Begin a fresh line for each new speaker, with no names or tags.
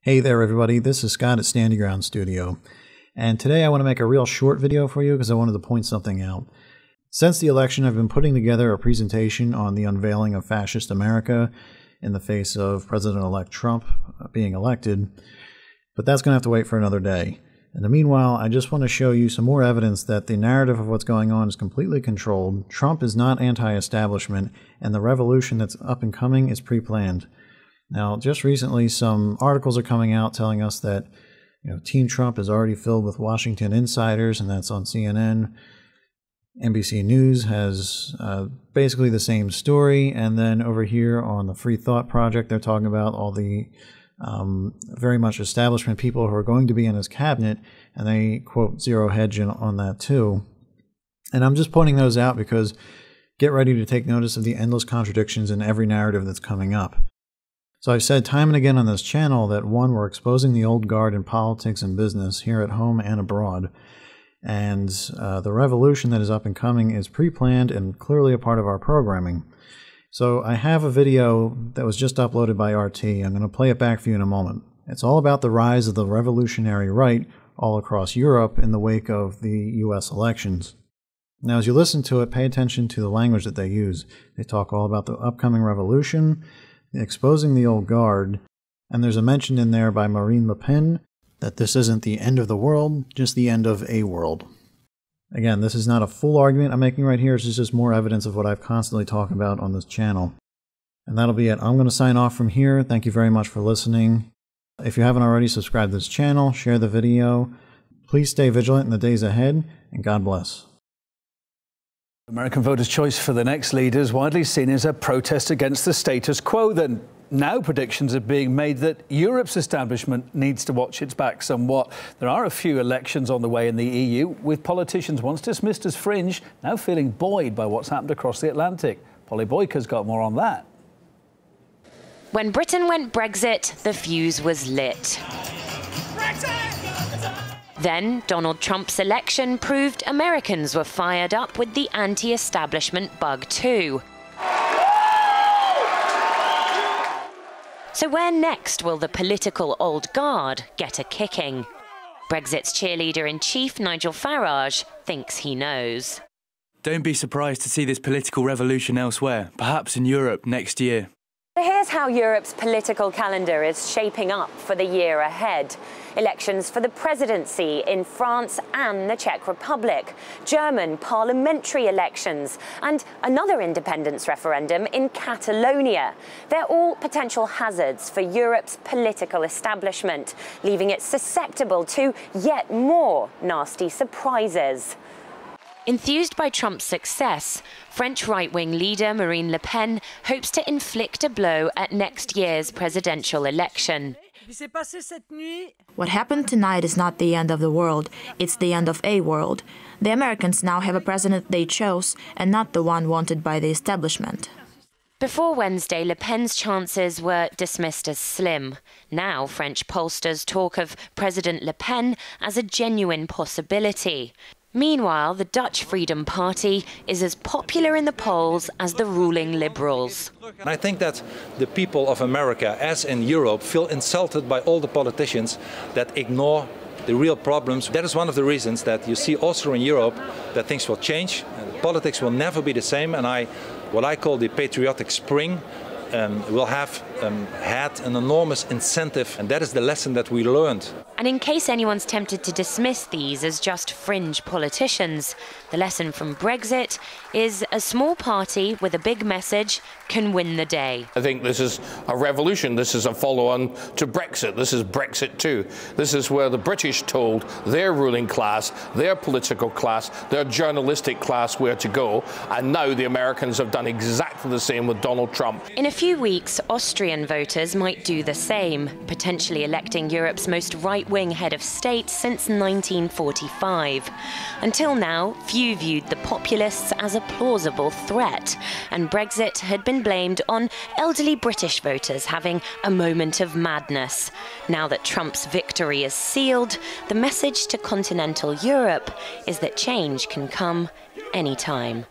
Hey there everybody, this is Scott at Stand Your Ground Studio, and today I want to make a real short video for you because I wanted to point something out. Since the election, I've been putting together a presentation on the unveiling of fascist America in the face of President-elect Trump being elected, but that's going to have to wait for another day. In the meanwhile, I just want to show you some more evidence that the narrative of what's going on is completely controlled. Trump is not anti-establishment, and the revolution that's up and coming is pre-planned. Now, just recently, some articles are coming out telling us that Team Trump is already filled with Washington insiders, and that's on CNN. NBC News has basically the same story, and then over here on the Free Thought Project, they're talking about all the very much establishment people who are going to be in his cabinet, and they quote Zero Hedge on that too. And I'm just pointing those out because get ready to take notice of the endless contradictions in every narrative that's coming up. So I've said time and again on this channel that one, we're exposing the old guard in politics and business here at home and abroad. And the revolution that is up and coming is pre-planned and clearly a part of our programming. So I have a video that was just uploaded by RT. I'm going to play it back for you in a moment. It's all about the rise of the revolutionary right all across Europe in the wake of the US elections. Now, as you listen to it, pay attention to the language that they use. They talk all about the upcoming revolution, exposing the old guard, and there's a mention in there by Marine Le Pen that this isn't the end of the world, just the end of a world. Again, this is not a full argument I'm making right here, it's just more evidence of what I've constantly talked about on this channel. And that'll be it. I'm going to sign off from here. Thank you very much for listening. If you haven't already, subscribe to this channel, share the video. Please stay vigilant in the days ahead, and God bless.
American voters' choice for the next leader is widely seen as a protest against the status quo. Then now predictions are being made that Europe's establishment needs to watch its back somewhat. There are a few elections on the way in the EU, with politicians once dismissed as fringe now feeling buoyed by what's happened across the Atlantic. Polly Boyker's got more on that.
When Britain went Brexit, the fuse was lit. Then Donald Trump's election proved Americans were fired up with the anti-establishment bug too. So where next will the political old guard get a kicking? Brexit's cheerleader-in-chief Nigel Farage thinks he knows.
Don't be surprised to see this political revolution elsewhere, perhaps in Europe next year.
Here's how Europe's political calendar is shaping up for the year ahead. Elections for the presidency in France and the Czech Republic, German parliamentary elections, and another independence referendum in Catalonia. They're all potential hazards for Europe's political establishment, leaving it susceptible to yet more nasty surprises. Enthused by Trump's success, French right-wing leader Marine Le Pen hopes to inflict a blow at next year's presidential election.
What happened tonight is not the end of the world, it's the end of a world. The Americans now have a president they chose, and not the one wanted by the establishment.
Before Wednesday, Le Pen's chances were dismissed as slim. Now, French pollsters talk of President Le Pen as a genuine possibility. Meanwhile, the Dutch Freedom Party is as popular in the polls as the ruling Liberals.
And I think that the people of America, as in Europe, feel insulted by all the politicians that ignore the real problems. That is one of the reasons that you see also in Europe that things will change. Politics will never be the same, and what I call the patriotic spring will have had an enormous incentive, and that is the lesson that we learned.
And in case anyone's tempted to dismiss these as just fringe politicians, the lesson from Brexit is a small party with a big message can win the day.
I think this is a revolution. This is a follow-on to Brexit. This is Brexit 2. This is where the British told their ruling class, their political class, their journalistic class where to go, and now the Americans have done exactly the same with Donald Trump.
In a few weeks, Austrian voters might do the same, potentially electing Europe's most right-wing head of state since 1945. Until now, few viewed the populists as a plausible threat, and Brexit had been blamed on elderly British voters having a moment of madness. Now that Trump's victory is sealed, the message to continental Europe is that change can come anytime.